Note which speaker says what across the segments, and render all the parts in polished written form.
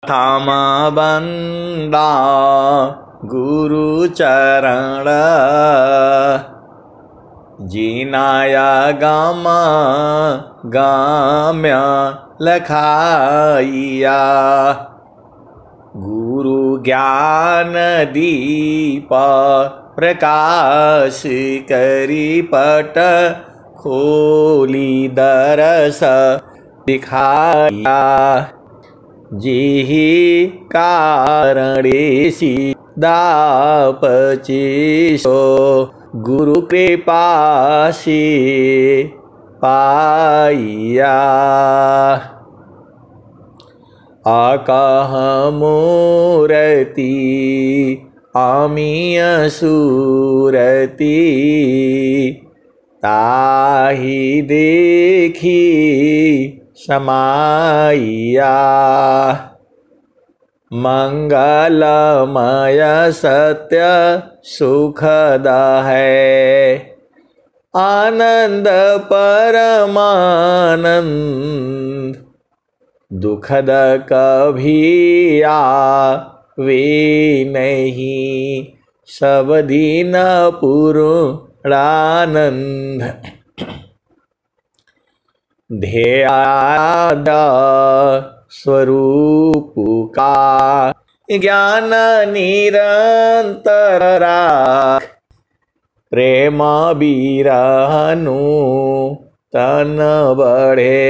Speaker 1: थामा बंदा गुरु चरण जीनाया गामा गाम्य लखाइया गुरु ज्ञान दीप प्रकाश करी पट खोली दरस दिखाया जिहि कारणेसी दापचिशो गुरु कृपा से पाइया आकाह मूरति आमिय सूरति ताहि देखी समाइया मंगलमय सत्य सुखद है आनंद परमानंद दुखद कभी आवे नहीं सब दिन पूर्णानंद ध्येयाद स्वरूप का ज्ञान निरंतर राख प्रेम बिरहनु तन बढ़े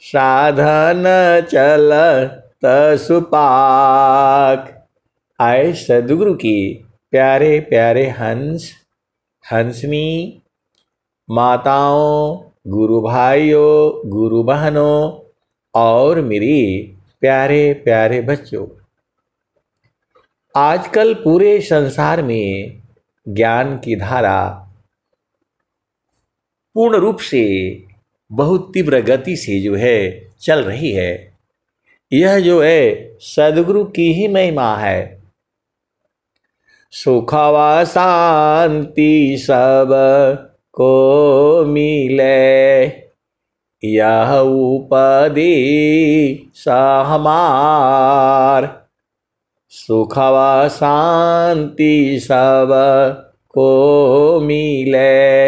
Speaker 1: साधन चलत सुपाक। आए सदगुरु की प्यारे प्यारे हंस हंसनी माताओं गुरु भाइयों गुरु बहनों और मेरी प्यारे प्यारे बच्चों, आजकल पूरे संसार में ज्ञान की धारा पूर्ण रूप से बहुत तीव्र गति से जो है चल रही है। यह जो है सदगुरु की ही महिमा है। सुख व शांति सब को मिले यह उपदेश हमार। सुख व शांति सब को मिले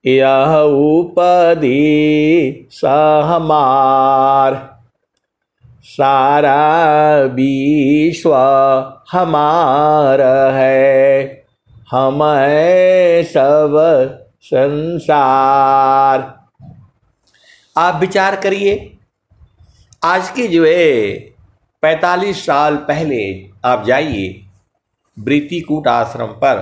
Speaker 1: यह उपदेश हमार। सारा विश्व हमार है हम है सब संसार। आप विचार करिए, आज के जो है 45 साल पहले आप जाइए वृत्तिकूट आश्रम पर।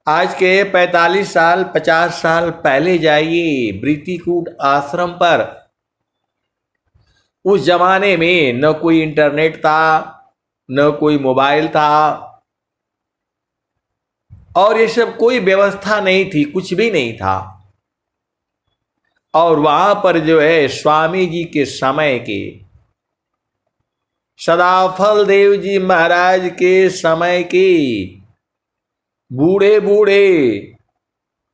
Speaker 1: आज के 45 साल 50 साल पहले जाइए वृत्तिकूट आश्रम पर। उस जमाने में न कोई इंटरनेट था, न कोई मोबाइल था, और ये सब कोई व्यवस्था नहीं थी, कुछ भी नहीं था। और वहां पर जो है स्वामी जी के समय के सदाफल देव जी महाराज के समय के बूढ़े बूढ़े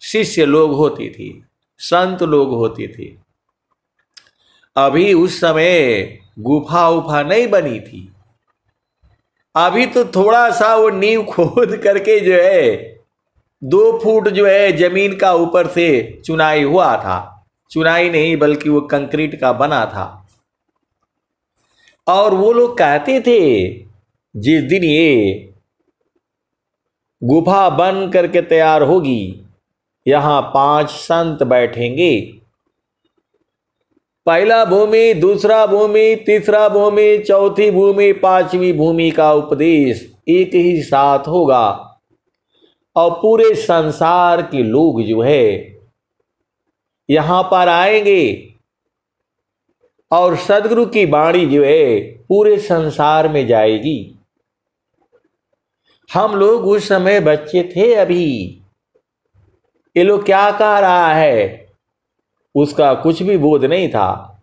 Speaker 1: शिष्य लोग होते थे, संत लोग होते थे। अभी उस समय गुफा उफा नहीं बनी थी। अभी तो थोड़ा सा वो नींव खोद करके जो है 2 फुट जो है जमीन का ऊपर से चुनाई हुआ था। चुनाई नहीं बल्कि वो कंक्रीट का बना था। और वो लोग कहते थे जिस दिन ये गुफा बन करके तैयार होगी यहां 5 संत बैठेंगे। पहला भूमि, दूसरा भूमि, तीसरा भूमि, चौथी भूमि, 5वीं भूमि का उपदेश एक ही साथ होगा। और पूरे संसार के लोग जो है यहां पर आएंगे और सदगुरु की वाणी जो है पूरे संसार में जाएगी। हम लोग उस समय बच्चे थे। अभी ये लोग क्या कह रहा है उसका कुछ भी बोध नहीं था।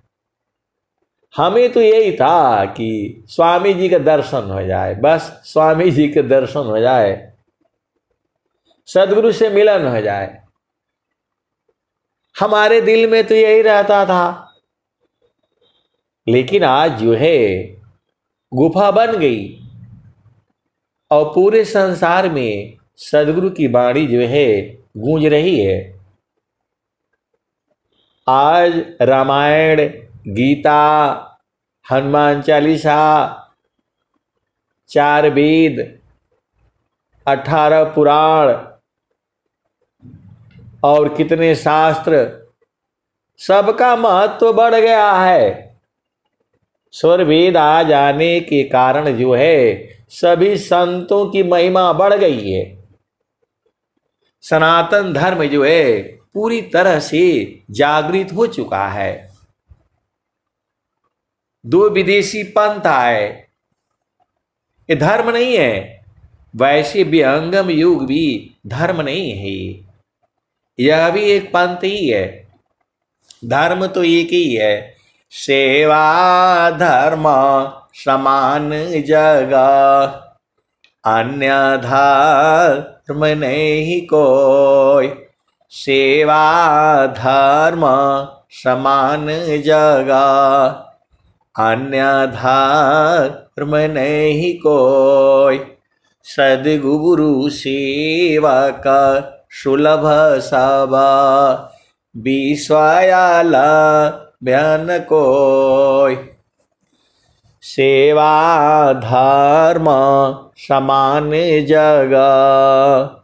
Speaker 1: हमें तो यही था कि स्वामी जी का दर्शन हो जाए, बस स्वामी जी के दर्शन हो जाए, सदगुरु से मिलन हो जाए। हमारे दिल में तो यही रहता था। लेकिन आज जो है गुफा बन गई और पूरे संसार में सदगुरु की वाणी जो है गूंज रही है। आज रामायण, गीता, हनुमान चालीसा, 4 वेद, 18 पुराण और कितने शास्त्र, सबका महत्व बढ़ गया है। स्वर वेद आ जाने के कारण जो है सभी संतों की महिमा बढ़ गई है। सनातन धर्म जो है पूरी तरह से जागृत हो चुका है। 2 विदेशी पंथ आए, ये धर्म नहीं है। वैसे विहंगम युग भी धर्म नहीं है, यह भी एक पंथ ही है। धर्म तो एक ही है, सेवा धर्म समान जगह, अन्य धर्म नहीं कोई। सेवा धर्म समान जगह, अन्य धर्म नहीं कोई। सद्गुरु सेवक सुलभ सब, विश्वयाल भ्यन कोई। सेवा धर्म समान जगह,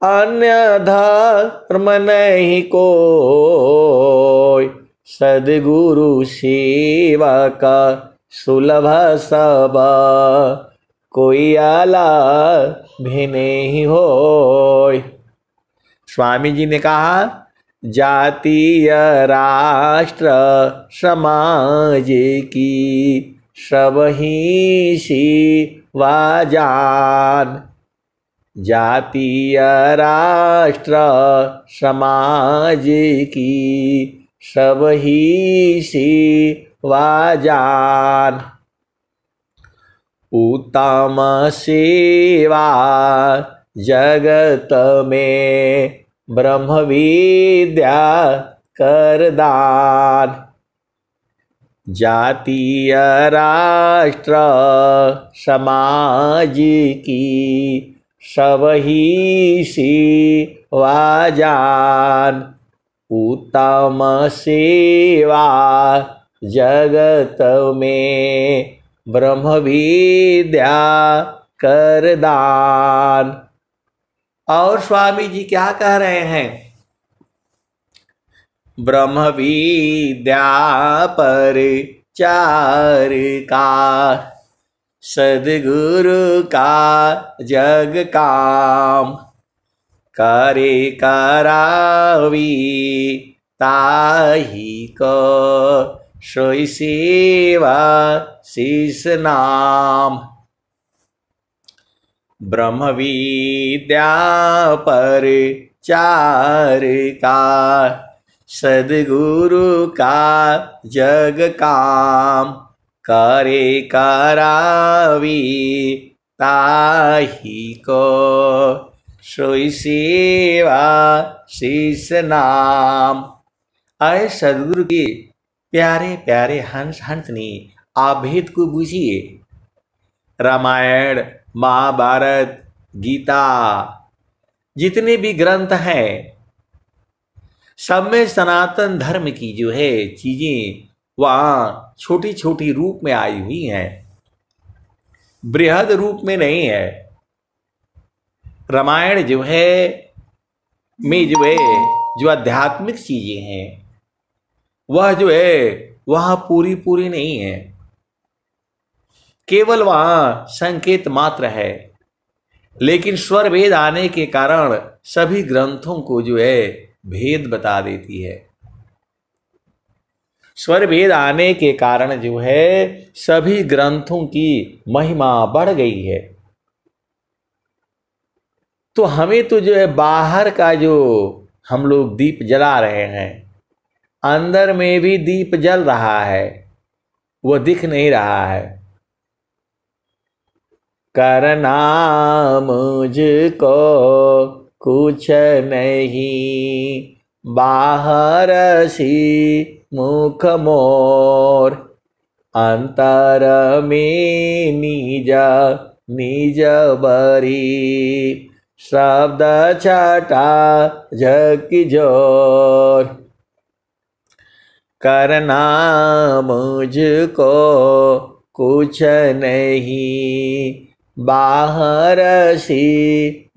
Speaker 1: अन्य धर्म नहीं कोई। सद्गुरु सेवक सुलभ सब, कोई अलग भी नहीं होय। स्वामी जी ने कहा जातीय राष्ट्र समाज की सब ही सेवा जान। जातीय राष्ट्र समाज की सब ही सेवा जान। उत्तम सेवा जगत में ब्रह्म विद्या कर दान। जातीय राष्ट्र समाज की सब ही सेवा जान। उत्तम सेवा जगत में ब्रह्म विद्या कर दान। और स्वामी जी क्या कह रहे हैं? ब्रह्म विद्या पर चार का सद्गुरु का जग काम। करे करावी ताही को सोई सेवा शीस नाम। ब्रह्म विद्या पर चार का सद्गुरु का जग काम। करे करावी ताही को सोई सेवा शीस नाम। आए सद्गुरु के प्यारे प्यारे हंस हंसनी, आप भेद को बूझिए। रामायण, महाभारत, गीता, जितने भी ग्रंथ हैं सब में सनातन धर्म की जो है चीजें वहाँ छोटी छोटी रूप में आई हुई हैं, बृहद रूप में नहीं है। रामायण जो है में जो है जो आध्यात्मिक चीजें हैं वह जो है वहाँ पूरी पूरी नहीं है, केवल वहाँ संकेत मात्र है। लेकिन स्वर भेद आने के कारण सभी ग्रंथों को जो है भेद बता देती है। स्वर भेद आने के कारण जो है सभी ग्रंथों की महिमा बढ़ गई है। तो हमें तो जो है बाहर का जो हम लोग दीप जला रहे हैं, अंदर में भी दीप जल रहा है, वह दिख नहीं रहा है। करना मुझको कुछ नहीं, बाहर सी मुख मोर। अंतर में निज निज बरी शब्द छटा झकी जोर करना मुझको कुछ नहीं बाहर सी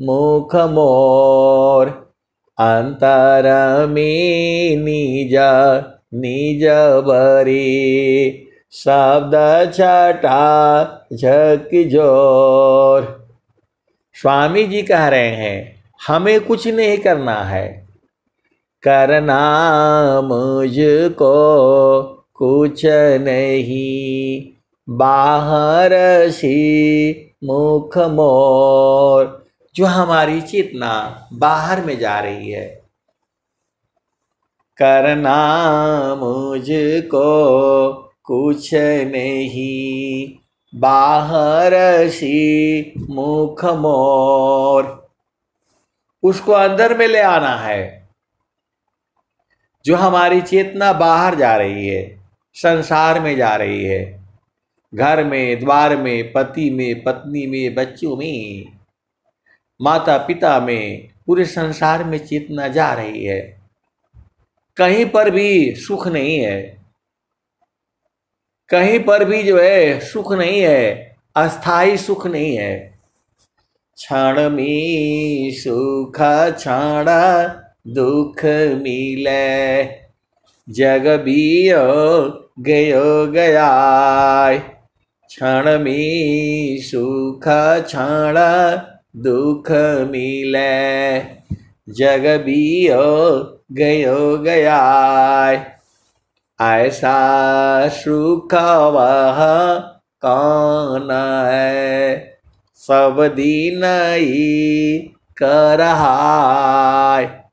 Speaker 1: मुख मोर अंतर में निज निज बरी शब्द छटा झकी जोर। स्वामी जी कह रहे हैं हमें कुछ नहीं करना है, करना मुझको कुछ नहीं बाहर सी मुख मोर। जो हमारी चेतना बाहर में जा रही है, करना मुझको कुछ नहीं बाहर सी मुख मोर, उसको अंदर में ले आना है। जो हमारी चेतना बाहर जा रही है, संसार में जा रही है, घर में, द्वार में, पति में, पत्नी में, बच्चों में, माता पिता में, पूरे संसार में चेतना जा रही है। कहीं पर भी सुख नहीं है, कहीं पर भी जो है सुख नहीं है, अस्थाई सुख नहीं है। क्षण में सुख क्षण दुख मिले जग बियो गयो गया। क्षण में सुख क्षण दुख मिले जग बियो गयो गया। ऐसा सुख वह कौन है सब दिन ही कर रहा है।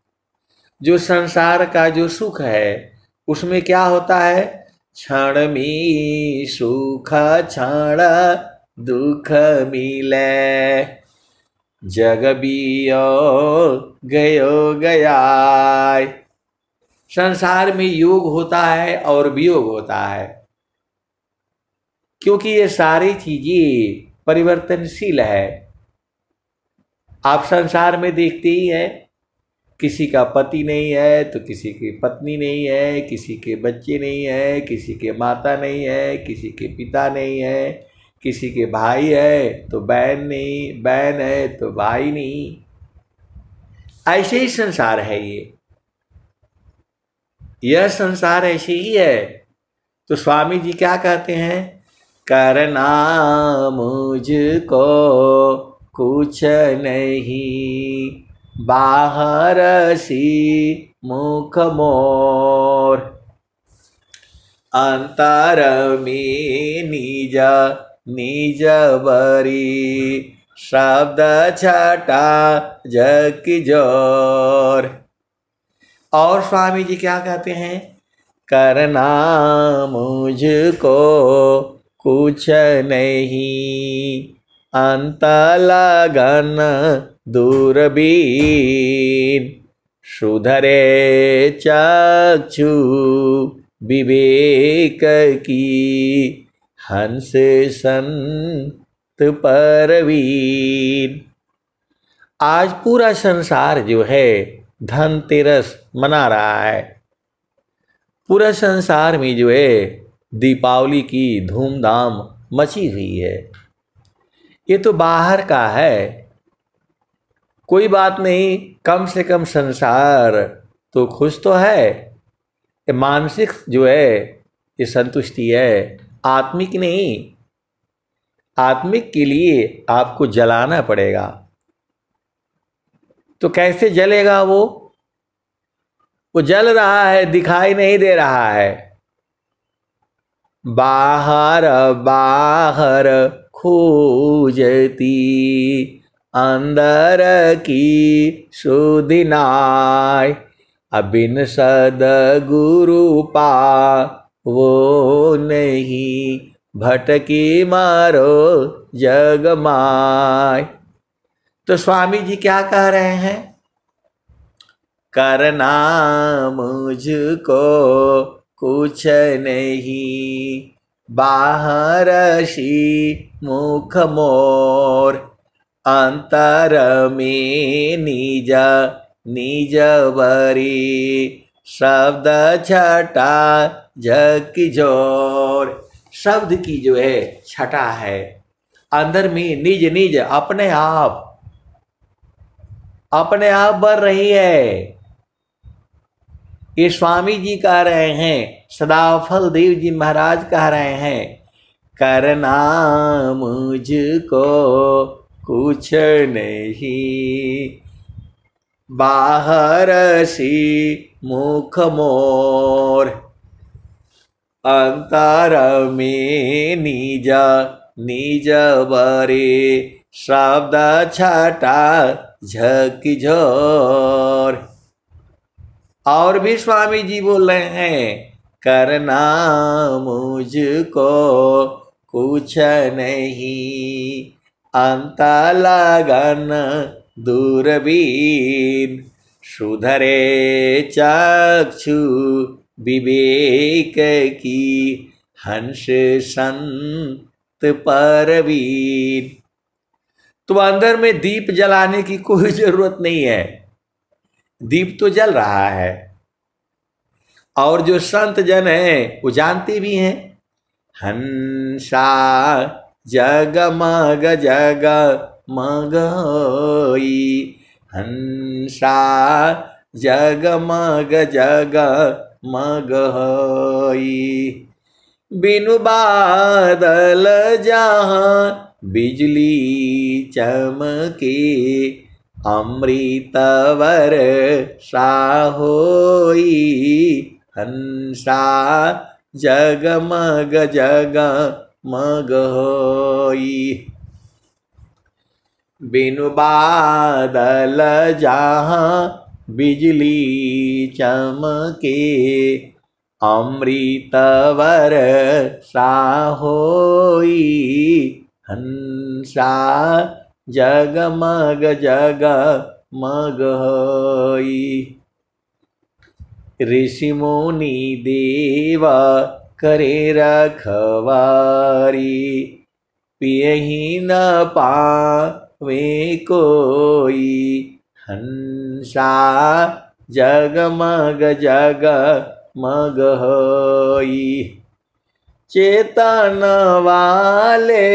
Speaker 1: जो संसार का जो सुख है उसमें क्या होता है, क्षण में सुख क्षण दुख मिले जग बियो गयो गया। संसार में योग होता है और वियोग होता है, क्योंकि ये सारी चीजें परिवर्तनशील है। आप संसार में देखते ही हैं, किसी का पति नहीं है तो किसी की पत्नी नहीं है, किसी के बच्चे नहीं है, किसी के माता नहीं है, किसी के पिता नहीं है, किसी के भाई है तो बहन नहीं, बहन है तो भाई नहीं। ऐसे ही संसार है यह संसार ऐसे ही है। तो स्वामी जी क्या कहते हैं, करना मुझको कुछ नहीं बाहर सी मुख मोर। अंतर में निज निज बरी शब्द छटा झकी जोर। और स्वामी जी क्या कहते हैं, करना मुझको कुछ नहीं अंत लगन दूरबीन सुधरे चक्षु विवेक की हंस संत परवीन। आज पूरा संसार जो है धनतेरस मना रहा है। पूरा संसार में जो है दीपावली की धूमधाम मची हुई है। ये तो बाहर का है, कोई बात नहीं, कम से कम संसार तो खुश तो है। ये मानसिक जो है ये संतुष्टि है, आत्मिक नहीं। आत्मिक के लिए आपको जलाना पड़ेगा। तो कैसे जलेगा वो जल रहा है, दिखाई नहीं दे रहा है। बाहर बाहर खोजती अंदर की सुधि नाय। अबिन सद्गुरु पा वो नहीं भटकी मारो जग माय। तो स्वामी जी क्या कह रहे हैं, करना मुझको कुछ नहीं बाहर सी मुख मोर, अंतर में निज निज बरी, शब्द छटा झकी जोर। शब्द की जो है छटा है, अंदर में निज निज अपने आप बढ़ रही है। ये स्वामी जी कह रहे हैं, सदाफल देव जी महाराज कह रहे हैं, करना मुझको कुछ नहीं, बाहर सी मुख मोर, अंतर में निज निज बरे, शब्द छटा झकी झोर। और भी स्वामी जी बोल रहे हैं, करना मुझको कुछ नहीं, अंत लगन दूरबीन, सुधरे चक्षु विवेक की, हंस संत परवीन। तो अंदर में दीप जलाने की कोई जरूरत नहीं है, दीप तो जल रहा है। और जो संत जन है वो जानते भी हैं, हंसा जगमग जगमग होई, हंसा जगमग जगमग होई, बिनु बादल जहाँ बिजली चमके, अमृत वर्षा होई, हंसा जगमग जगमग होई, बिनु बादल जहाँ बिजली चमके, अमृत वर्षा होई, हंसा जगमग जगमग होई। ऋषि मुनि देव करे रखवारी, पियहि न पावे कोई, हंसा जगमग जगमग होई, चेतन वाले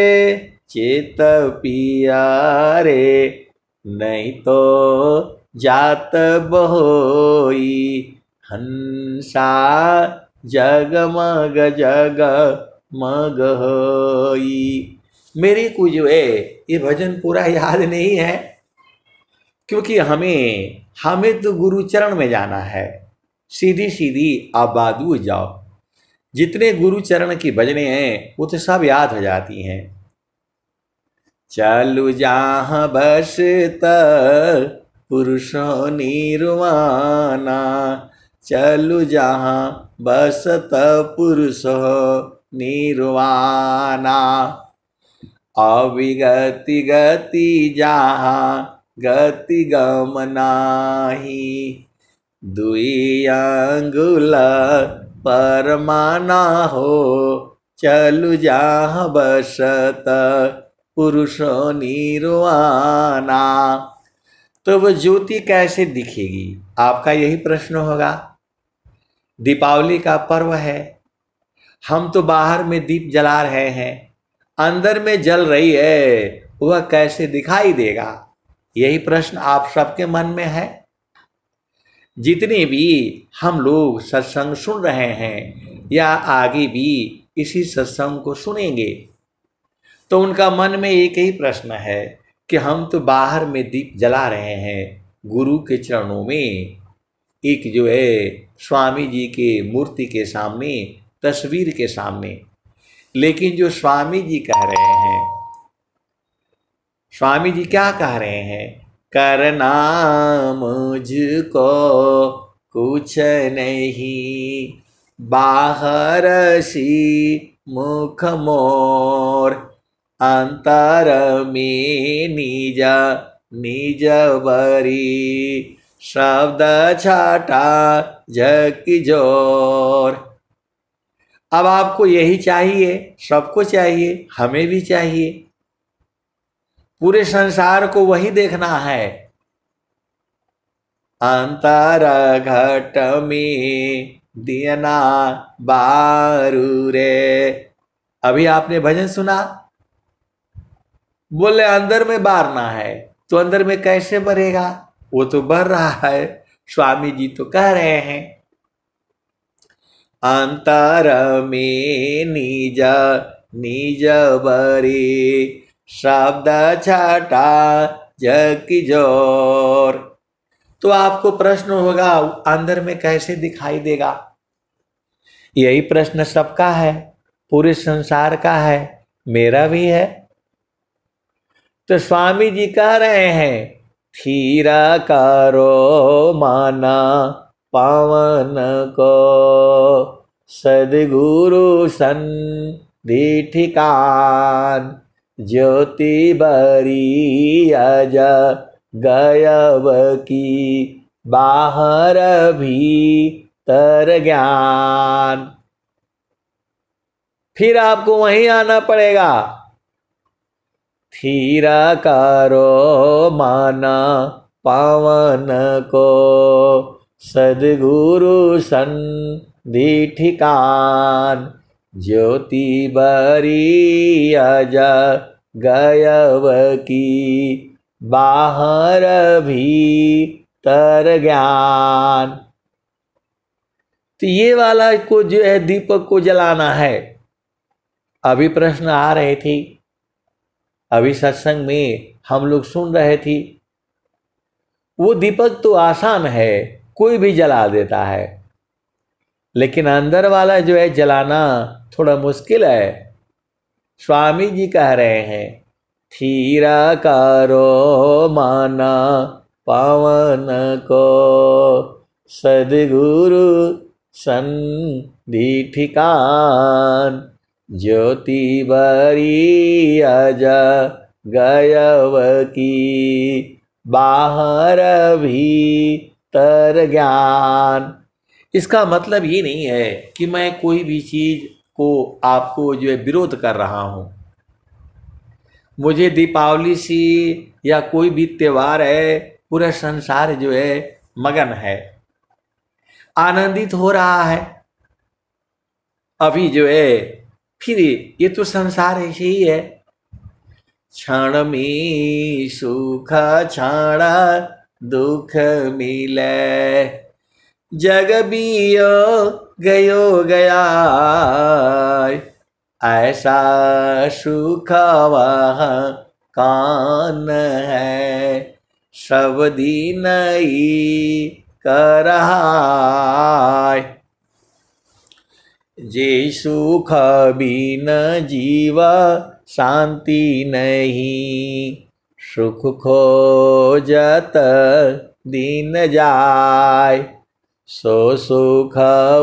Speaker 1: चेत पियारे, नहीं तो जात बहोई, हंसा जगमग जगमग होई। मेरे को जो है ये भजन पूरा याद नहीं है, क्योंकि हमें तो गुरु चरण में जाना है। सीधी सीधी आप बादू जाओ, जितने गुरु चरण की भजने हैं वो तो सब याद हो जाती हैं। चलु जहाँ बसत पुरुषों निर्वाणा, चलु जहाँ बसत पुरुषों निर्वाणा, अविगति गति जहाँ गति गम नाही, दुई अंगुल परमाना हो, चलु जहाँ बसत पुरुषों निर्वाणा। तो वह ज्योति कैसे दिखेगी, आपका यही प्रश्न होगा। दीपावली का पर्व है, हम तो बाहर में दीप जला रहे हैं, अंदर में जल रही है, वह कैसे दिखाई देगा, यही प्रश्न आप सबके मन में है। जितने भी हम लोग सत्संग सुन रहे हैं या आगे भी इसी सत्संग को सुनेंगे, तो उनका मन में एक ही प्रश्न है कि हम तो बाहर में दीप जला रहे हैं गुरु के चरणों में, एक जो है स्वामी जी के मूर्ति के सामने, तस्वीर के सामने। लेकिन जो स्वामी जी कह रहे हैं, स्वामी जी क्या कह रहे हैं, करना मुझको कुछ नहीं, बाहर सी मुख मोर, अंतर में निज निज बरी, शब्द छाटा झकी जोर। अब आपको यही चाहिए, सबको चाहिए, हमें भी चाहिए, पूरे संसार को वही देखना है। अंतर घट में दियना बारू रे। अभी आपने भजन सुना, बोले अंदर में बारना है, तो अंदर में कैसे भरेगा? वो तो भर रहा है। स्वामी जी तो कह रहे हैं अंतर में निज निज बरी शब्द छटा जग की जोर। तो आपको प्रश्न होगा अंदर में कैसे दिखाई देगा? यही प्रश्न सबका है, पूरे संसार का है, मेरा भी है। तो स्वामी जी कह रहे हैं थीरा करो माना पावन को सदगुरु सन्धि ठिकान ज्योति बरी अज गयब की बाहर भीतर ज्ञान। फिर आपको वहीं आना पड़ेगा। थीरा करो माना पावन को सदगुरु सन्धि ठिकान ज्योति बरी अज गयब की बाहर भीतर ज्ञान। तो ये वाला को जो है दीपक को जलाना है। अभी प्रश्न आ रहे थे, अभी सत्संग में हम लोग सुन रहे थे। वो दीपक तो आसान है, कोई भी जला देता है, लेकिन अंदर वाला जो है जलाना थोड़ा मुश्किल है। स्वामी जी कह रहे हैं थीरा करो माना पावन को सदगुरु सन्धि ठिकान ज्योति बरी अज गयब की बाहर भीतर ज्ञान। इसका मतलब ये नहीं है कि मैं कोई भी चीज को आपको जो है विरोध कर रहा हूं। मुझे दीपावली सी या कोई भी त्योहार है, पूरा संसार जो है मगन है, आनंदित हो रहा है। अभी जो है फिर ये तो संसार ऐसे ही है, क्षण में सुख क्षण दुख मिले जग बियो गयो गया ऐसा सुख वह कान है सब दिन ही कर रहा। जे सुख बिन जीव शांति नहीं सुख खोजत दिन जाय सो सुख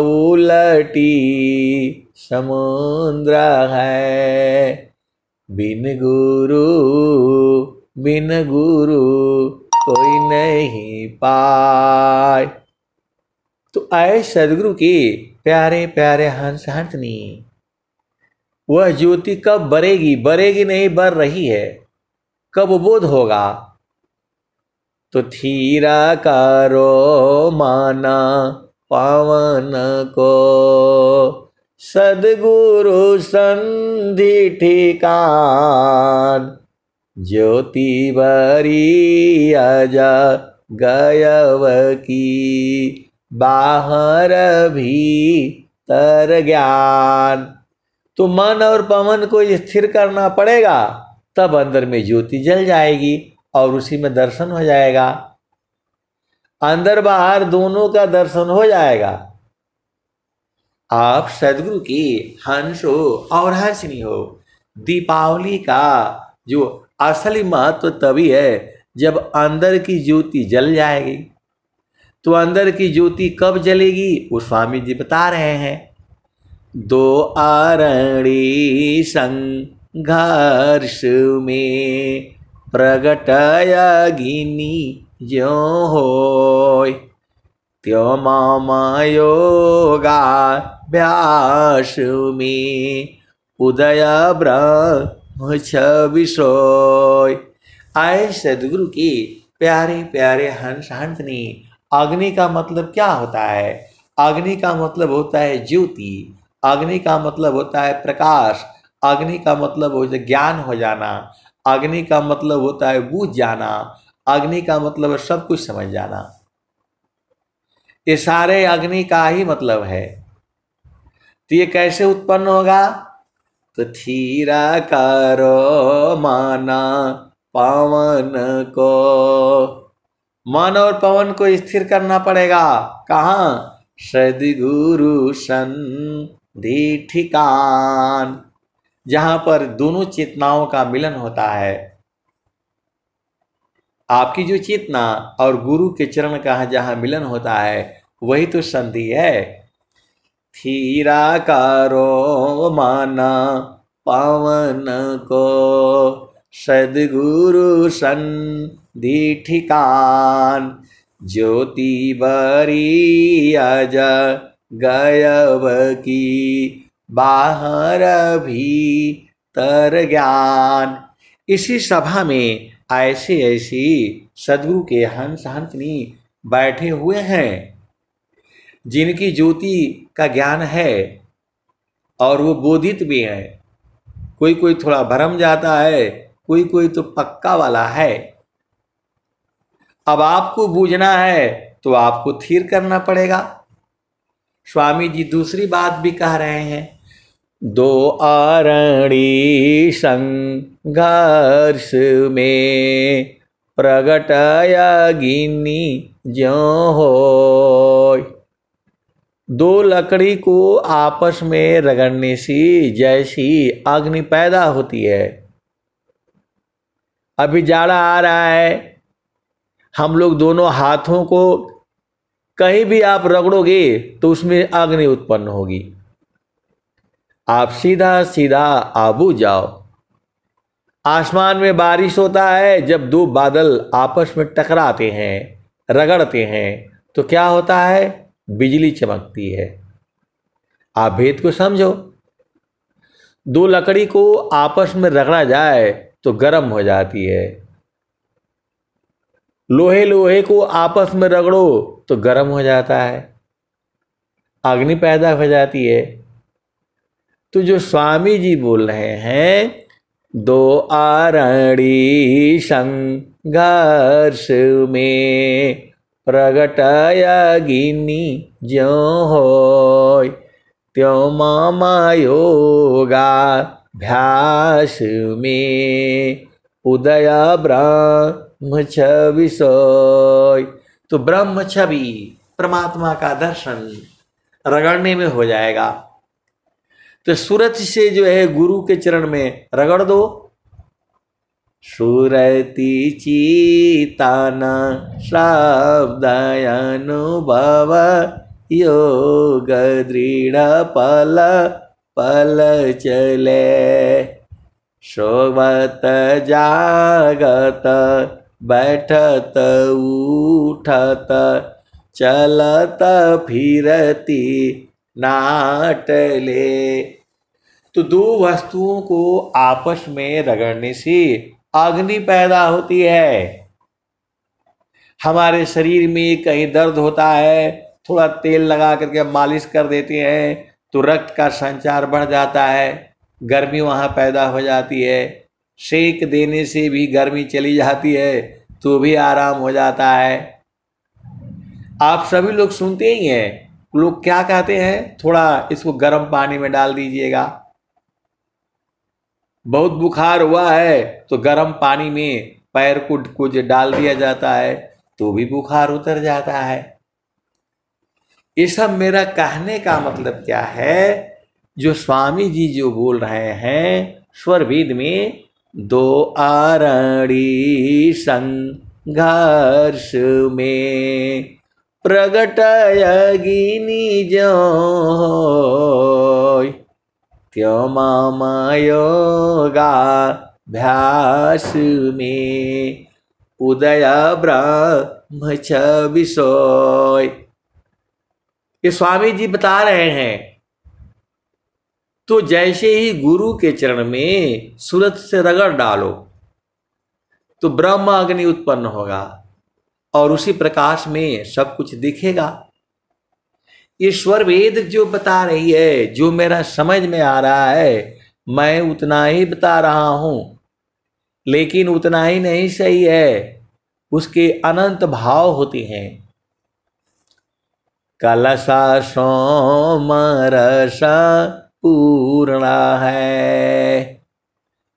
Speaker 1: उलटी समुद्र है बिन गुरु कोई नहीं पाए। तो आए सदगुरु के प्यारे प्यारे हंस हंसनी, वह ज्योति कब बरेगी? बरेगी नहीं, बर रही है। कब बोध होगा? तो थीरा करो माना पावन को सदगुरु सन्धि ठिकान ज्योति बरी अज गयब की बाहर भीतर ज्ञान। तो मन और पवन को स्थिर करना पड़ेगा, तब अंदर में ज्योति जल जाएगी और उसी में दर्शन हो जाएगा। अंदर बाहर दोनों का दर्शन हो जाएगा। आप सदगुरु की हंस हो और हंसनी हो। दीपावली का जो असली महत्व तभी है जब अंदर की ज्योति जल जाएगी। तो अंदर की ज्योति कब जलेगी? वो स्वामी जी बता रहे हैं। दो आरणी संघर्ष में प्रगट अग्नि ज्यों होय त्यो मामा योगा व्यास में उदय ब्रह्म छवि सोय। आए सदगुरु की प्यारे प्यारे हंस हंसनी। अग्नि का मतलब क्या होता है? अग्नि का मतलब होता है ज्योति। अग्नि का मतलब होता है प्रकाश। अग्नि का मतलब होता है ज्ञान हो जाना। अग्नि का मतलब होता है बूझ जाना। अग्नि का मतलब है सब कुछ समझ जाना। ये सारे अग्नि का ही मतलब है। तो ये कैसे उत्पन्न होगा? तो थीरा करो माना पवन को। मन और पवन को स्थिर करना पड़ेगा। कहाँ? सद्गुरु संधि ठिकान, जहां पर दोनों चेतनाओं का मिलन होता है। आपकी जो चेतना और गुरु के चरण का जहां मिलन होता है वही तो संधि है। थीरा करो माना पवन को, सद्गुरु संधि ठिकान। ज्योति बरी अज गयब की, बाहर भीतर ज्ञान। इसी सभा में ऐसे ऐसी सदगुरु के हंस हंसनी बैठे हुए हैं जिनकी ज्योति का ज्ञान है और वो बोधित भी है। कोई कोई थोड़ा भरम जाता है, कोई कोई तो पक्का वाला है। अब आपको बूझना है तो आपको थीर करना पड़ेगा। स्वामी जी दूसरी बात भी कह रहे हैं। दो आरणी संघर्ष में प्रगट अग्नि ज्यों होय। दो लकड़ी को आपस में रगड़ने से जैसी अग्नि पैदा होती है। अभी जाड़ा आ रहा है, हम लोग दोनों हाथों को कहीं भी आप रगड़ोगे तो उसमें अग्नि उत्पन्न होगी। आप सीधा सीधा आबू जाओ। आसमान में बारिश होता है, जब दो बादल आपस में टकराते हैं, रगड़ते हैं, तो क्या होता है? बिजली चमकती है। आप भेद को समझो। दो लकड़ी को आपस में रगड़ा जाए तो गर्म हो जाती है। लोहे लोहे को आपस में रगड़ो तो गर्म हो जाता है, अग्नि पैदा हो जाती है। तो जो स्वामी जी बोल रहे हैं, दो आरणी संघर्ष में प्रगट अग्नि ज्यों होय। त्यों मामा योगाभ्यास में उदय ब्रह्म छवि सोय। तो ब्रह्म छवि परमात्मा का दर्शन रगड़ने में हो जाएगा। तो सूरत से जो है गुरु के चरण में रगड़ दो। सुरति चीतान शब्द अनुभव योग दृढ़ पल पल चले। सोवत जागत बैठत उठत चलत फिरती नाटले। तो दो वस्तुओं को आपस में रगड़ने से अग्नि पैदा होती है। हमारे शरीर में कहीं दर्द होता है, थोड़ा तेल लगा करके मालिश कर देते हैं तो रक्त का संचार बढ़ जाता है, गर्मी वहाँ पैदा हो जाती है। सेक देने से भी गर्मी चली जाती है तो भी आराम हो जाता है। आप सभी लोग सुनते ही हैं, लोग क्या कहते हैं? थोड़ा इसको गर्म पानी में डाल दीजिएगा। बहुत बुखार हुआ है तो गर्म पानी में पैर को कुछ डाल दिया जाता है तो भी बुखार उतर जाता है। ये सब मेरा कहने का मतलब क्या है? जो स्वामी जी जो बोल रहे हैं स्वर वेद में, दो आरणी संघर्ष में प्रगट अग्नि ज्यों होय। त्यों मामा योगाभ्यास में उदय ब्रह्म छवि सोय। ये स्वामी जी बता रहे हैं तो जैसे ही गुरु के चरण में सूरत से रगड़ डालो तो ब्रह्म अग्नि उत्पन्न होगा और उसी प्रकाश में सब कुछ दिखेगा। ईश्वर वेद जो बता रही है, जो मेरा समझ में आ रहा है, मैं उतना ही बता रहा हूं, लेकिन उतना ही नहीं सही है, उसके अनंत भाव होते हैं। कलसा सोमरस पूर्णा है,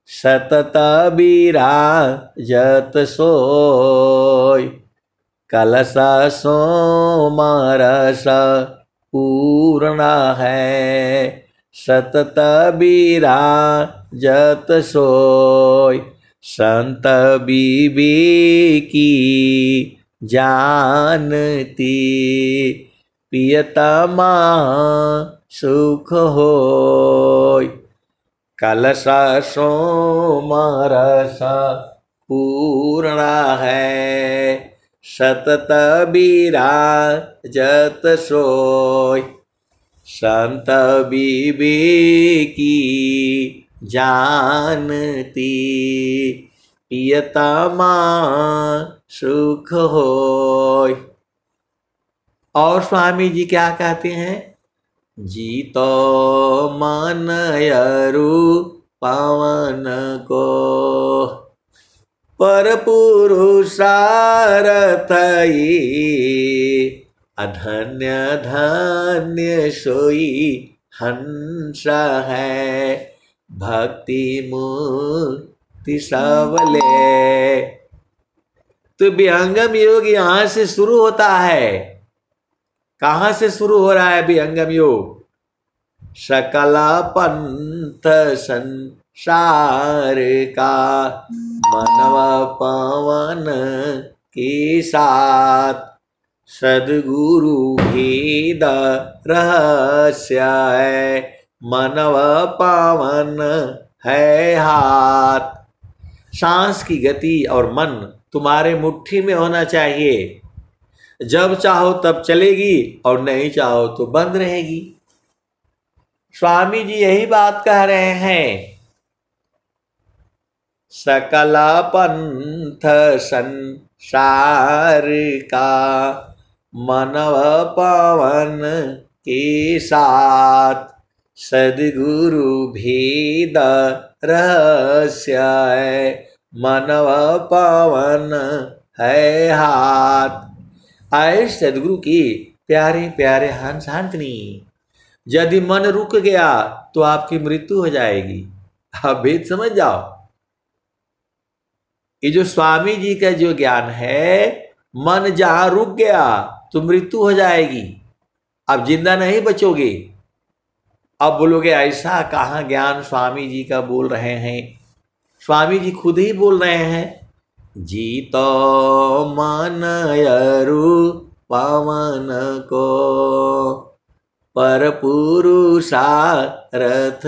Speaker 1: सतत विराजत सोय। कलसा सोमरस पूर्णा है, सतत विराजत सोय। संत विवेकी जानती, प्रियतमा सुख होय। कलसा सोमरस पूर्णा है, सतत विराजत सोय। संत विवेकी जानती, प्रियतमा सुख होय। और स्वामी जी क्या कहते हैं? जीतो मन अरु पवन को, पर पुरुषारथ अधन्य धन्य सोई हंस है, भक्ति मुक्ति सबले। तो विहंगम योग यहां से शुरू होता है। कहां से शुरू हो रहा है विहंगम योग? सकला पंथ संसार का मनव पवन के साथ, सदगुरु भेद रहस्य है, मनव पावन है हाथ। सांस की गति और मन तुम्हारे मुट्ठी में होना चाहिए। जब चाहो तब चलेगी और नहीं चाहो तो बंद रहेगी। स्वामी जी यही बात कह रहे हैं। सकला पंथ संसार का मनव पवन के साथ, सदगुरु भेद रहस्य है, मनव पवन है हाथ। आए सदगुरु की प्यारे प्यारे हंस हंसनी, यदि मन रुक गया तो आपकी मृत्यु हो जाएगी। आप भेद समझ जाओ। ये जो स्वामी जी का जो ज्ञान है, मन जहां रुक गया तो मृत्यु हो जाएगी, आप जिंदा नहीं बचोगे। अब बोलोगे ऐसा कहाँ ज्ञान स्वामी जी का बोल रहे हैं? स्वामी जी खुद ही बोल रहे हैं, जीतो मन अरु पवन को, पर पुरुषारथ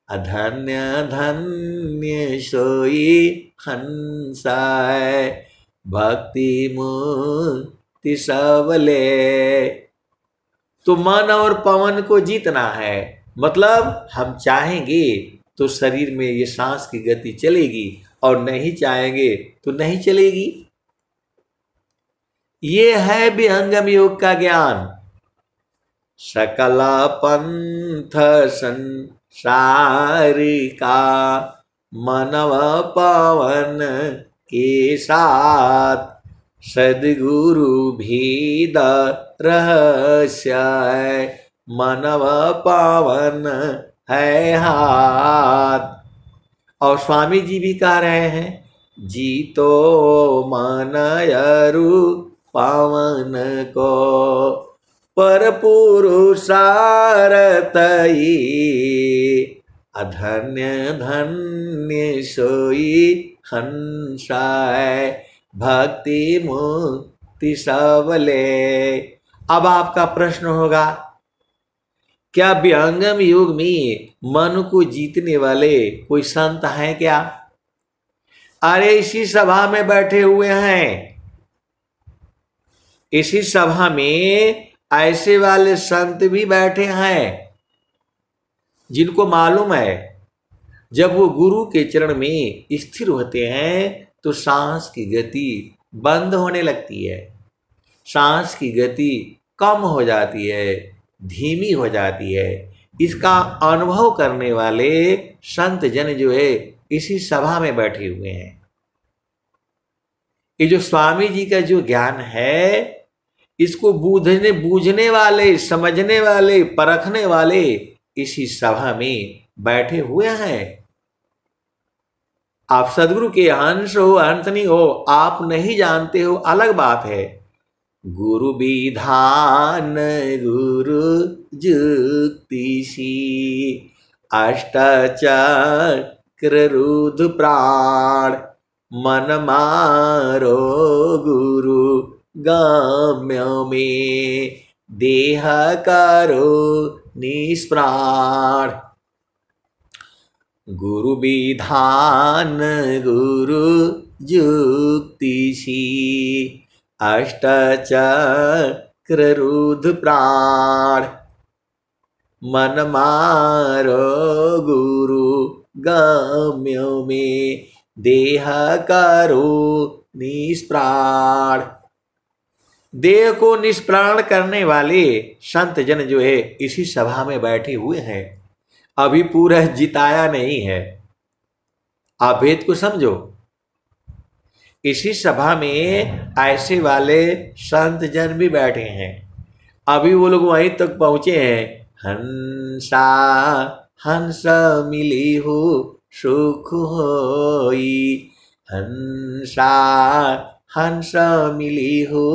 Speaker 1: अधन्य धन्य सोई हंस है, भक्ति मुक्ति सबले। तो मन और पवन को जीतना है, मतलब हम चाहेंगे तो शरीर में ये सांस की गति चलेगी और नहीं चाहेंगे तो नहीं चलेगी। ये है विहंगम योग का ज्ञान। सकला पंथ संसार का मनव पवन के साथ, सदगुरु भेद रहस्य है, मनव पावन है हाथ। और स्वामी जी भी कह रहे हैं, जीतो मन अरु पावन को, पर पुरुषारथ अधन्य धन्य सोई हंस है, भक्ति मुक्ति सबले। अब आपका प्रश्न होगा, क्या विहंगम योग में मन को जीतने वाले कोई संत हैं क्या? अरे इसी सभा में बैठे हुए हैं। इसी सभा में ऐसे वाले संत भी बैठे हैं जिनको मालूम है जब वो गुरु के चरण में स्थिर होते हैं तो सांस की गति बंद होने लगती है, सांस की गति कम हो जाती है, धीमी हो जाती है। इसका अनुभव करने वाले संत जन जो है इसी सभा में बैठे हुए हैं। ये जो स्वामी जी का जो ज्ञान है इसको बूझने वाले, समझने वाले, परखने वाले इसी सभा में बैठे हुए हैं। आप सदगुरु के अंश हो, अंश नहीं हो, आप नहीं जानते हो, अलग बात है। गुरु विधान गुरु जुक्तिसी अष्टचक्र रुद्र प्राण मन मारो गुरु गम्य में देह करो निष्प्राण। गुरु विधान गुरु जुक्तिसी अष्टचक्र रुद्र प्राण मन मारो गुरु गम्य में देह करो निष्प्राण। देह को निष्प्राण करने वाले संत जन जो है इसी सभा में बैठे हुए हैं। अभी पूरा जिताया नहीं है, आप भेद को समझो। इसी सभा में ऐसे वाले संत जन भी बैठे हैं, अभी वो लोग वहीं तक पहुंचे हैं। हंसा हंस मिली हो सुख होई, हंसा हंस मिली हो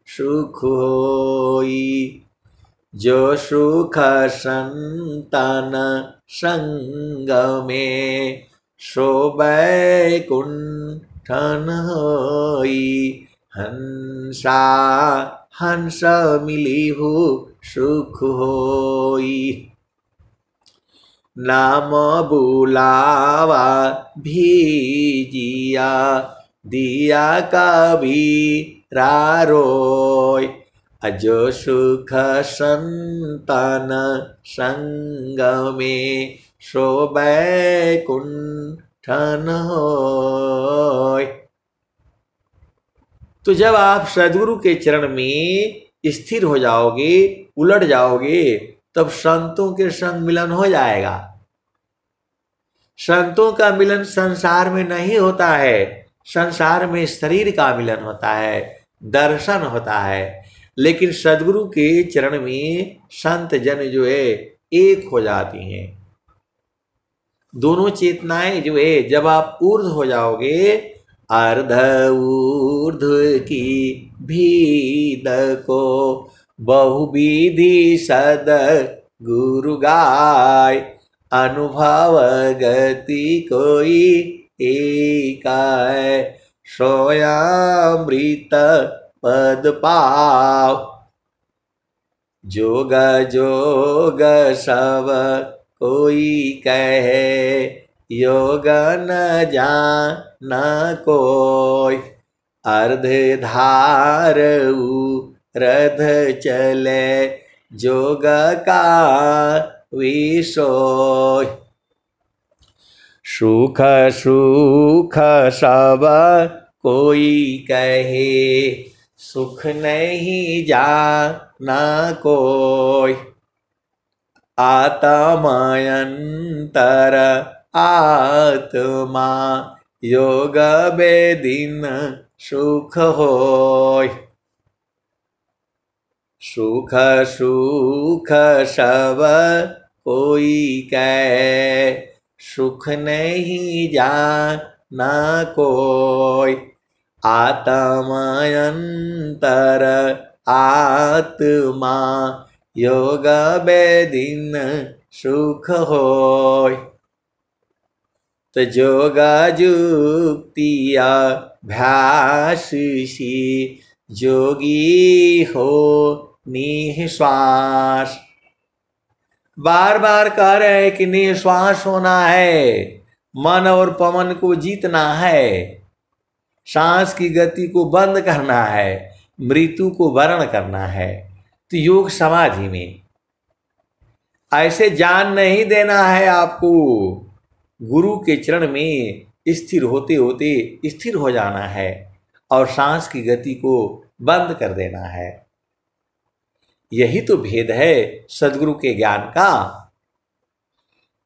Speaker 1: सुख होई। जो सुख संतन संग में सो बैकुंठन होई, हंसा हंस मिली हो सुख होई। नाम बुलावा भीजिया दिया कबीरा रोय, अजो सुख संतन संग में सो बैकुंठन होय। तो जब आप सद्गुरु के चरण में स्थिर हो जाओगे, उलट जाओगे, तब संतों के संग मिलन हो जाएगा। संतों का मिलन संसार में नहीं होता है, संसार में शरीर का मिलन होता है, दर्शन होता है। लेकिन सद्गुरु के चरण में संत जन जो है एक हो जाती हैं। दोनों चेतनाएं जो है जब आप ऊर्ध्व हो जाओगे, अर्ध ऊर्ध्व की भीद को बहुविधि सद गुरु गाय, अनुभव गति कोई एक है, सोयामृत पद पाव। जोग जोग सब कोई कहे, योग न जान कोई, अर्ध धार रथ चले जोग का विषोय। सुख सुख सब कोई कहे, सुख नहीं जाना कोई, आत्मायंतर आत्मा योग बेदिन सुख होय। सुख सुख सब कोई कहे, सुख नहीं जाना कोई, आत्मायंतर आत्मा योग बेदिन सुख होय। तो जोगा जुक्तिया भ्यासी जोगी हो निश्वास। बार बार कह रहे हैं कि निश्वास होना है, मन और पवन को जीतना है, सांस की गति को बंद करना है, मृत्यु को वरण करना है। तो योग समाधि में ऐसे जान नहीं देना है आपको। गुरु के चरण में स्थिर होते होते स्थिर हो जाना है और सांस की गति को बंद कर देना है। यही तो भेद है सदगुरु के ज्ञान का।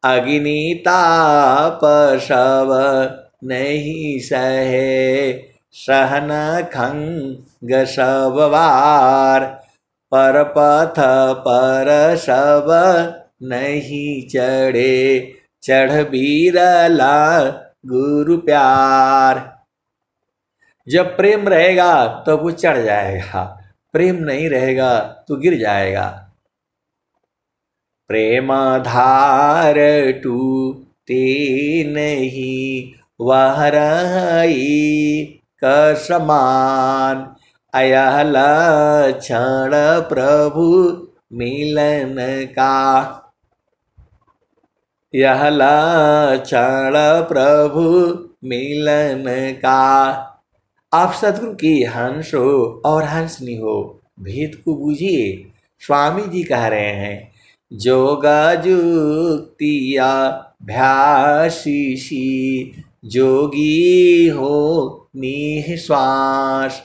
Speaker 1: अग्नि ताप सब नहीं सहे, सहन खंग सब वार, पर पथ पर सब नहीं चढ़े, चढ़ बीरला गुरु प्यार। जब प्रेम रहेगा तो वो चढ़ जाएगा, प्रेम नहीं रहेगा तो गिर जाएगा। प्रेम धार टूटे नहीं, वह रही कसमान, अयह लक्षण प्रभु मिलन का, यह लक्षण प्रभु मिलन का। आप सदगुरु की हंस हो और हंसनी हो, भेद को बूझिए। स्वामी जी कह रहे हैं, जोगा जुक्तिया भ्यासीसी, जोगी हो निःश्वास।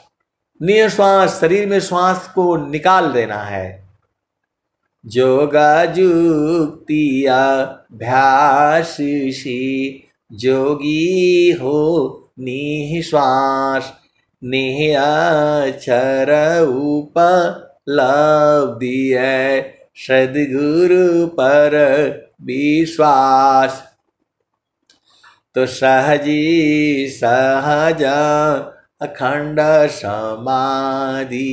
Speaker 1: निःश्वास, शरीर में श्वास को निकाल देना है। जोगा जुक्तिया भ्यासीसी, जोगी हो निःश्वास। नेह अक्षर उपलब्धि है, सद्गुरु पर विश्वास। तो सहजी सहज अखंड समाधि,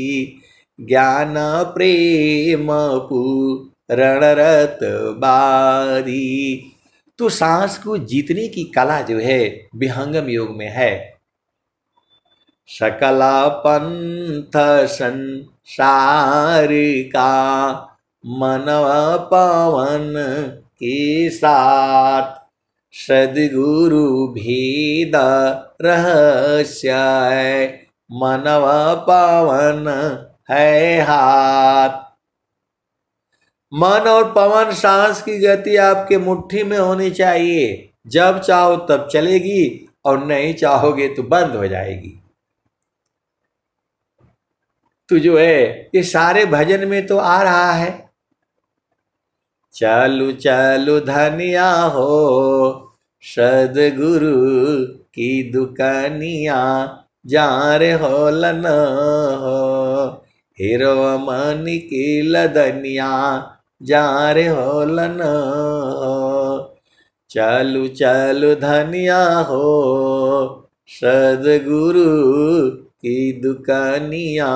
Speaker 1: ज्ञान प्रेम पूरण रत बारी। तो सांस को जीतने की कला जो है विहंगम योग में है। सकला पंथ संसार का, मनव पवन के साथ, सद्गुरु भेद रहस्य है, मनव पवन है हाथ। मन और पवन सांस की गति आपके मुट्ठी में होनी चाहिए। जब चाहो तब चलेगी और नहीं चाहोगे तो बंद हो जाएगी। तो जो है ये सारे भजन में तो आ रहा है, चलु चलु धनिया हो, सद्गुरु की दुकानिया, जार हो लन हो, हीरो मनी की लदनिया, जार हो लन हो। चलु चलु धनिया हो, सद्गुरु की दुकानिया,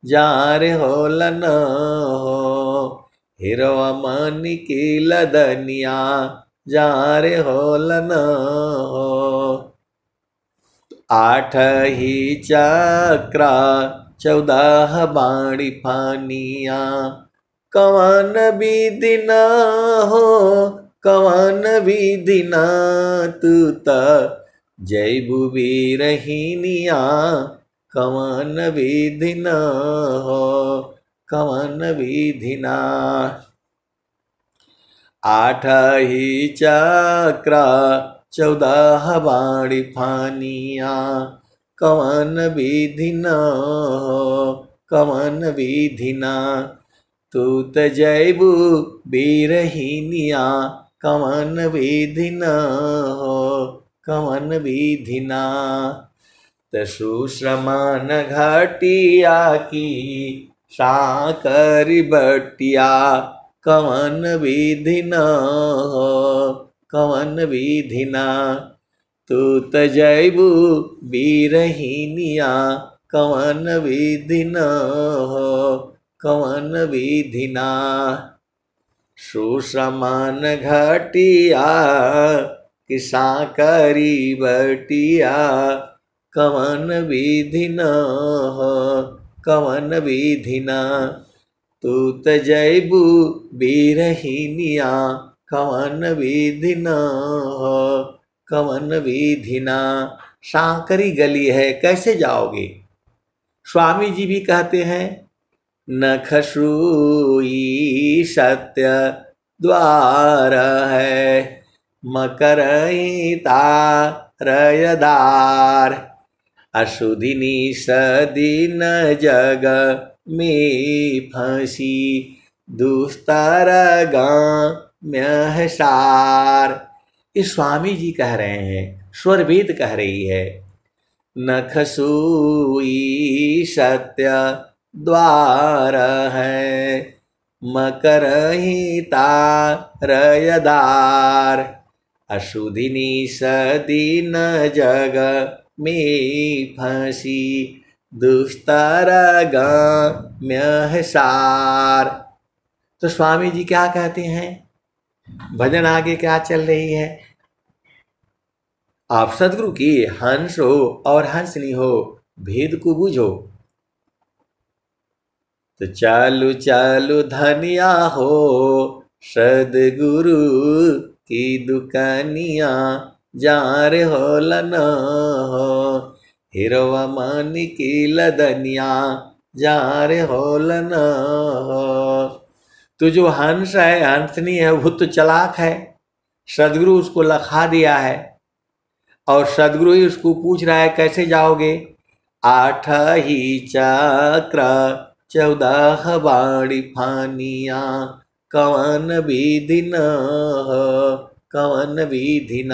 Speaker 1: जार हो लन हो, हीरो मनी की लदनिया, जार हो लन हो। 8 ही चक्र 14 बाणी फानिया, कवन विधि न हो, कवन विधि न, तू त जैबु बीरहिनिया, कवन विधि न हो, कवन विधि न। 8 ही चक्र 14 बाणी फानिया, कवन विधि न हो, कवन विधि न, तू त जैबु बीरहिनिया, कवन विधि न हो, कवन विधि न। सुश्रमन घटिया की साकरी बटिया, कवन विधि न हो, कवन विधि न, तू त जैबु बीरहिनिया, कवन विधि न हो, कवन विधि न। सुश्रमन घटिया कि साकरी बटिया, कवन विधि न हो, कवन विधि न, तू त जैबु बीरहिनिया, कवन विधि न हो, कवन विधि न। सांकरी गली है, कैसे जाओगे? स्वामी जी भी कहते हैं, न खसूई सत्य द्वार है, मकरई तारयदार। अशुधिनी सदीन जग में फंसी, दुस्तर गाम्य है सार। ये स्वामी जी कह रहे हैं, स्वरवेद कह रही है। नखसूई सत्य द्वार है, मकरही तारयदार। अशुधिनी सदीन जग में फंसी, दुस्तर गाम्य है सार। तो स्वामी जी क्या कहते हैं? भजन आगे क्या चल रही है? आप सदगुरु की हंस हो और हंसनी हो, भेद को बूझो। तो चालू चालू धनिया हो, सदगुरु की दुकानिया, जार हो लन हो, हिरवा मानी की लदनिया, जार हो लन हो। तो जो हंस है, हंसनी है, वो तो चालाक है। सदगुरु उसको लखा दिया है और सदगुरु ही उसको पूछ रहा है कैसे जाओगे? 8 ही चक्र 14 बाड़ी फानिया, कवन विधि न कवन विधि न,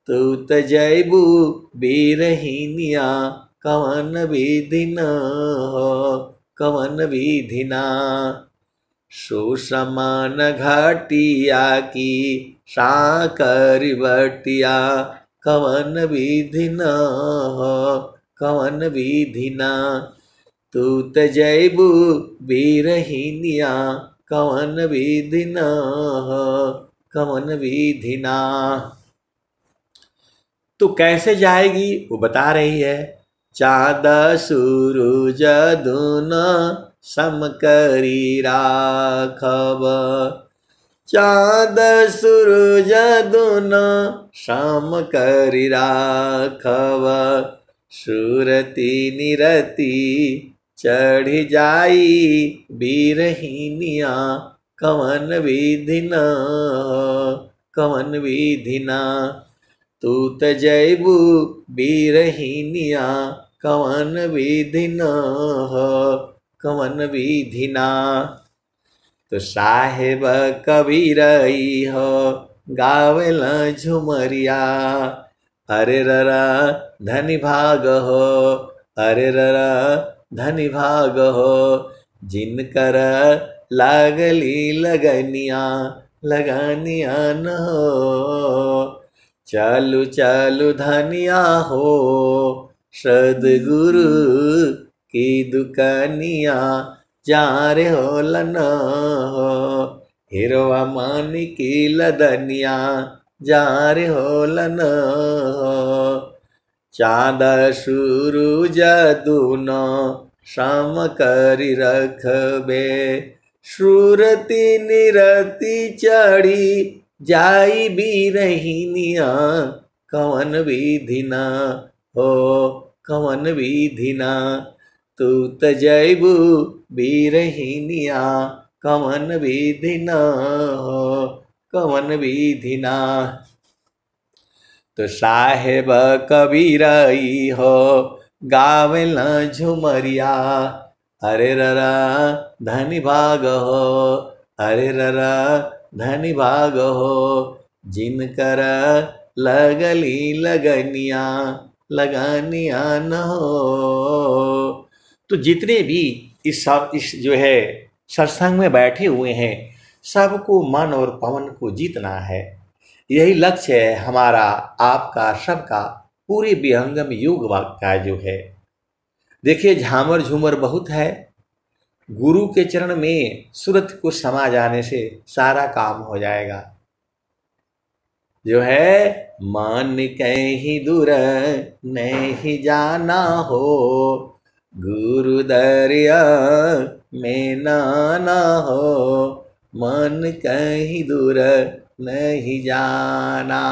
Speaker 1: तू त जयबू बीरहीनिया, कवन विधि न कवन विधि न। सुसमान घाटिया की साकर बटिया, कवन विधि न कवन विधि न, तू त जयबू बीरहीनिया, कवन विधि न कवन विधि न। तो कैसे जाएगी वो बता रही है। चाँद सूरज दूना समकरी राखब, चाँद सूरज दूना समकरी राखब, सुरती निरती चढ़ जाई बीरहीनिया, कवन विधि न कवन विधि न, तू त जयबू बीरहीनिया, कवन विधि न कवन विधि न। तो साहेब कबीरई हो गावेल झुमरिया, अरे ररा धनी भाग हो, अरे ररा धनी भाग हो, जिनकर लागली लगनिया, लगनिया न हो। चालू चालू धनिया हो, सदगुरु की दुकानिया, जार हो लन हो, हिरवा मानी की लदनिया, जार हो लन हो। चाँद सूरज दूनो शाम करी रखबे, सुरती निरती चढ़ी जाई बीरहीनिया, कवन विधि न हो कवन विधि न, तू त जयबू बीरहीनिया, कवन विधि न हो कवन विधि न। तो साहेब कबीरई हो गावेल झुमरिया, अरे ररा धनी भाग हो, अरे ररा धनी भाग हो, जिनकर लगली लगनिया, लगनिया न हो। तो जितने भी इस जो है सत्संग में बैठे हुए हैं, सबको मन और पवन को जीतना है। यही लक्ष्य है हमारा, आपका, सबका, पूरे विहंगम युग का जो है। देखिए झामर झूमर बहुत है, गुरु के चरण में सूरत को समा जाने से सारा काम हो जाएगा। जो है मान कहीं दूर नहीं जाना हो, गुरु दरिया में नाना हो, मन कहीं दूर नहीं जाना,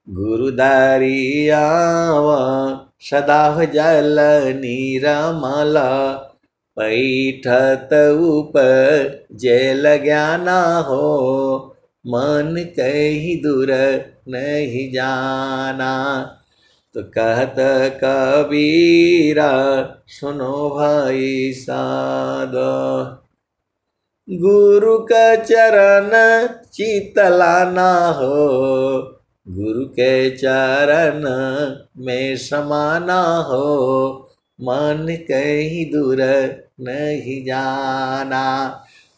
Speaker 1: गुरु दरिया सदा जल नीरमल, पैठत ऊपर जेल ज्ञाना हो, मन कहीं दूर नहीं जाना। तो कहत कबीरा सुनो भाई साधो, गुरु का चरण चितलाना हो, गुरु के चरण में समाना हो, मन कहीं दूर नहीं जाना।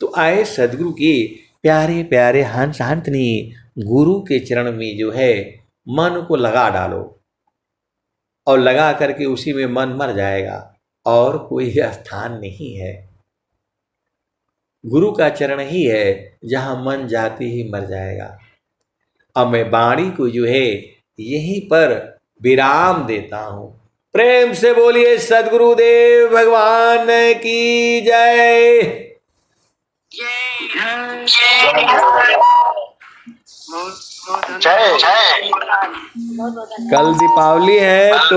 Speaker 1: तो आए सदगुरु के प्यारे प्यारे हंस हंतनी गुरु के चरण में जो है मन को लगा डालो, और लगा करके उसी में मन मर जाएगा, और कोई स्थान नहीं है। गुरु का चरण ही है जहां मन जाते ही मर जाएगा। अब मैं वाणी को जो है यहीं पर विराम देता हूं। प्रेम से बोलिए सदगुरुदेव भगवान की जय। कल दीपावली है तो